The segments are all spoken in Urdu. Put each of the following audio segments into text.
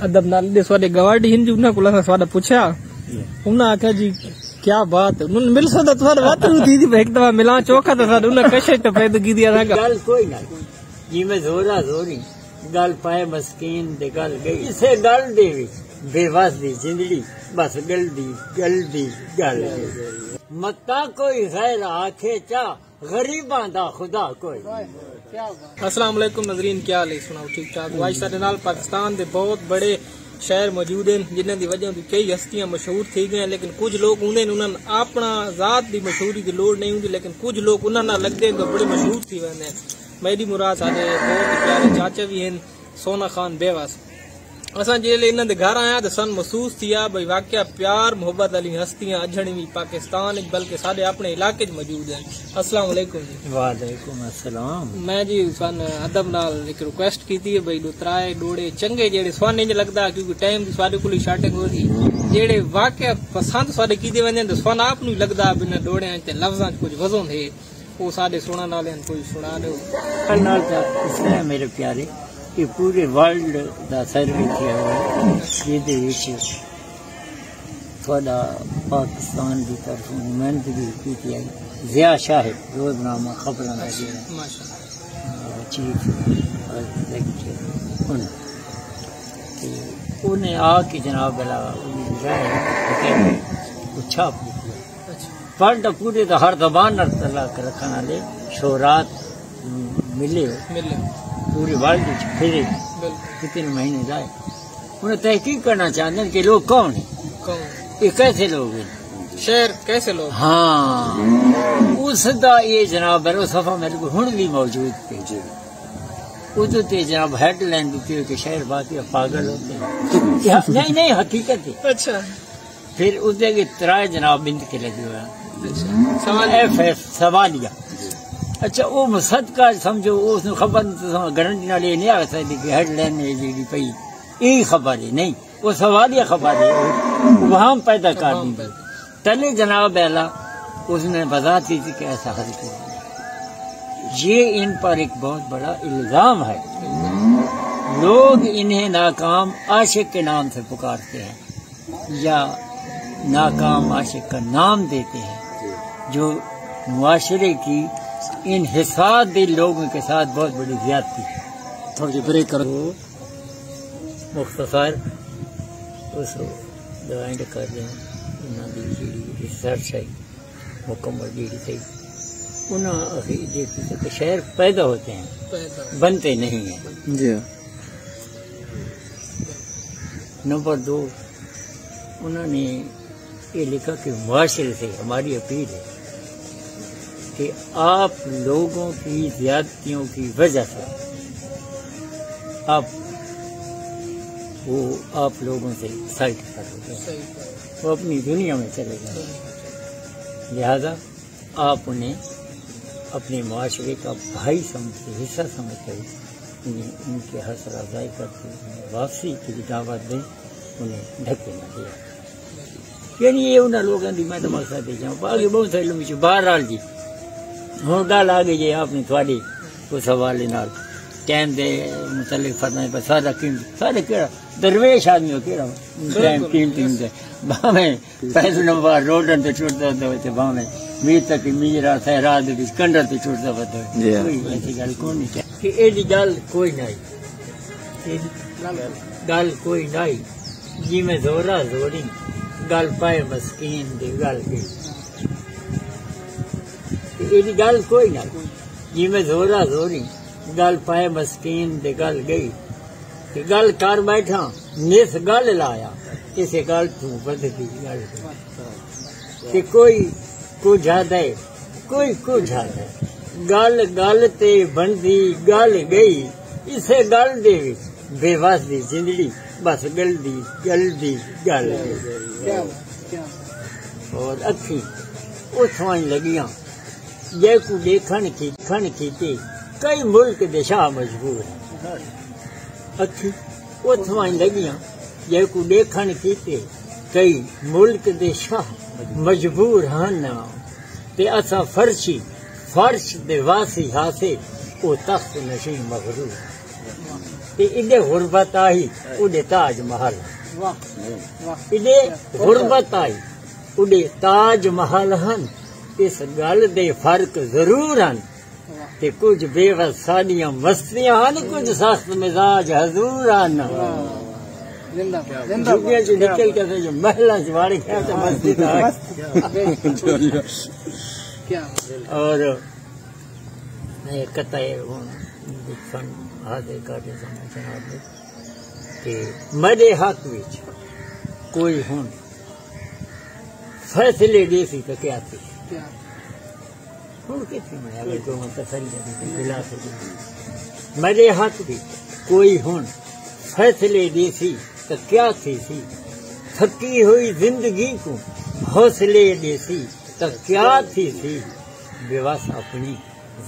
ادب نال دے سوادے گواڈی ہن جو نہ کولا سوادا پوچھا انہاں آکھیا جی کیا بات انہوں مل سکتا تو بات تھی جی ایک دفعہ ملا چوکھا تو انہوں کشے تو پیدا کی دیا تھا گل کوئی نہ جی میں زورا زوری گل پائے مسکین دے گل گئی اسے گل دے وچ بے وس دی زندگی بس گل دی گل متا کوئی غیر آکھے چا غریباں دا خدا کوئی. السلام علیکم ناظرین، کیا حال ہے؟ سناؤ ٹھیک ٹھاک؟ آج سارے نال پاکستان دے بہت بڑے شہر موجود ہیں جنہاں دی وجہ تو کئی ہستیاں مشہور تھی گئے، لیکن کچھ لوگ انہاں اپنا ذات دی مشہوری دی لوڑ نہیں ہوندی، لیکن کچھ لوگ انہاں نال لگدے تو بڑے مشہور تھی ویندے. میری مراد سارے بہت پیارے چاچا بھی ہیں سونا خان بیواس. اساں جیلے انہاں دے گھر آیا تے سن محسوس تھیا بھئی واقعہ پیار محبت والی ہستیاں اجھڑی بھی پاکستان بلکہ سارے اپنے علاقے موجود ہیں. السلام علیکم جی. وعلیکم السلام. میں جی سن ادب نال ایک ریکویسٹ کیتی ہے بھئی دو ترائے ڈوڑے چنگے جڑے سوانے نہیں لگدا کیونکہ ٹائم دی سارے کول شارٹنگ ہو گئی، جڑے واقعہ پسند سارے کیتے ویندے تے سونا آپ نوں لگدا بنا ڈوڑیاں تے لفظاں کچھ وزن ہے وہ سارے سنن والے کوئی سنا دو. اللہ اس نے میرے پیارے کہ پورے ورلڈ دا سروے کیا ہوا ہے جہدے تھوڑا پاکستان کی طرف محنت بھی کی آئی. ضیاء شاہد روزنامہ خبراں کا چیف انہیں آ کے جناب چھاپ فرد پورے دا ہر زبان اللہ رکھنے والے شورات ملے پورے ورلڈ پھرے کتنے مہینے جائے. انہیں تحقیق کرنا چاہتے ہیں کہ لوگ کون ہیں، یہ کیسے لوگ ہیں، شہر کیسے لوگ. ہاں اس دا یہ جناب میرے صفحہ میرے کو ہن بھی موجود پہ ادو تے جناب ہیڈ لائن دیتی ہوئی کہ شہر باقی پاگل ہوتے ہیں. نہیں حقیقت ہے. اچھا پھر اس دے کے ترائے جناب بند کے لگے ہوئے سوالیہ. اچھا وہ صدقہ سمجھو اس نے خبر گارنٹی نال یہ نہیں آ سکتی کہ ہیڈ لائن جی پی یہی خبر ہے، نہیں وہ سوالیہ خبر ہے وہاں پیدا کر دی تلے جناب اعلیٰ اس نے وضاحت کی تھی کہ ایسا حل کیا. یہ ان پر ایک بہت بڑا الزام ہے. لوگ انہیں ناکام عاشق کے نام سے پکارتے ہیں یا ناکام عاشق کا نام دیتے ہیں، جو معاشرے کی انحصار دل لوگوں کے ساتھ بہت بڑی زیادتی ہے. تھوڑی بریک کرو مختصر اس ڈیوائنڈ کر دیں. انہوں نے جی ریسرچ ہے مکمل جی تھی انہوں نے دیکھی کہ شہر پیدا ہوتے ہیں بنتے نہیں ہیں. جی. نمبر 2 انہوں نے یہ لکھا کہ معاشرے سے ہماری اپیل ہے کہ آپ لوگوں کی زیادتیوں کی وجہ سے آپ لوگوں سے سائٹ کر ہوتے ہیں، وہ اپنی دنیا میں چلے جائیں. لہذا آپ انہیں اپنے معاشرے کا بھائی سمجھتے حصہ سمجھتے ان کے حوصلہ افزائی کرتے واپسی کی دعوت دیں، انہیں ڈھکے نہ دیا. یعنی یہ انہوں لوگوں کی میں تو مقصد دے جاؤں آگے بہت سارے لوگ بہرحال جی ہوں گل آ گئی جی آپ نے تھوڑی اس حوالے نال ٹائم دے متعلق فرمائے پر سارا قیمتی سارے کہڑا درویش آدمی ہو کہڑا ٹائم قیمتی ہوں باہیں پیسے نمبر روڈن تے چھوٹتا ہوتا ہوتے باہیں میر تک میرا صحرا دے کنڈر تے چھوٹتا ہوتا ہوئے کوئی ایسی گل کون نہیں چاہیے کہ ایڈی گل کوئی نہیں گل کوئی نہیں جی میں زورا زوری گل پائے مسکین دی گل گئی ایڈی گل کوئی نہ جی میں زورا زوری گل پائے مسکین دے گل گئی گل کر بیٹھا نس گل لایا کسی گل تو بدتی گل کوئی کچھ ہے کوئی کچھ ہے گل گل تے بندی گل گئی اسے گل دے بے وس دی زندگی بس گل دی گل اور اکھی اتھوں لگیاں یہ کو دیکھن کیتے کئی ملک دے شاہ مجبور ہیں. اکھی اتھوں لگیاں یہ کو دیکھن کیتے کئی ملک دے شاہ مجبور ہن تے اساں فرش دے واسی ہاسے او تخت نشین مغرور. تے ایڈے غربت آئی اڈے تاج محل واہ واہ ایڈے غربت آئی اڈے تاج محل ہن اس گل دے فرق ضرور ہن تے کچھ بے وس ساڈیاں مستیاں ہن کچھ سخت مزاج حضور ہن زندہ باد جھگیاں چ نکل کے تے جو محلاں چ وڑ گیا تے مسجد آ کیا اور میں قطعے ہوں فن آدھے کاٹے سمجھنا کہ میرے حق وچ کوئی ہوں فیصلے دے سی تو کیا تھی کیا ہوں کتنی میں اگر کوئی متصل دلا سکے میرے حق وچ کوئی ہوں فیصلے دے سی تو کیا تھی سی تھکی ہوئی زندگی کو حوصلے دے سی تو کیا تھی سی بے وس اپنی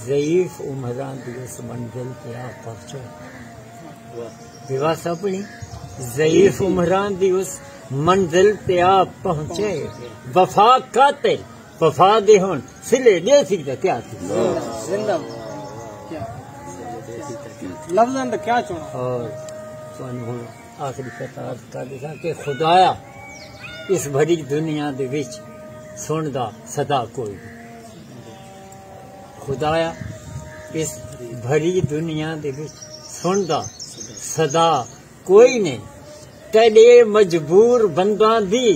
ضعیف عمران دی اس منزل پہ آپ پہنچے بے وس اپنی ضعیف عمران دی اس منزل پہ آپ پہنچے وفا قاتل وفا دے ہون سلے دے سی تو کیا تھی زندہ باد کیا لفظاں دا کیا چونا اور ہوں آخری قطار کا دیکھا کہ خدایا اس بھری دنیا دے وچ سندا صدا کوئی نہیں خدایا اس بھری دنیا دے وچ سندا صدا کوئی نہیں تیرے مجبور بنداں دی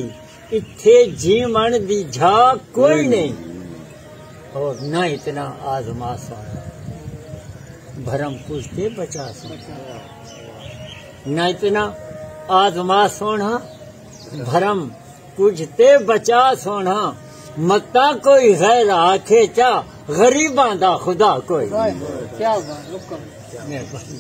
اتھے جیون دی جھاگ کوئی نہیں اور نہ اتنا آزما سونا بھرم پوچھتے بچا سونا نہ اتنا آزما سونا بھرم کچھتے بچا سونا متا کوئی غیر آکھے چا غریباں دا خدا کوئی کیا بات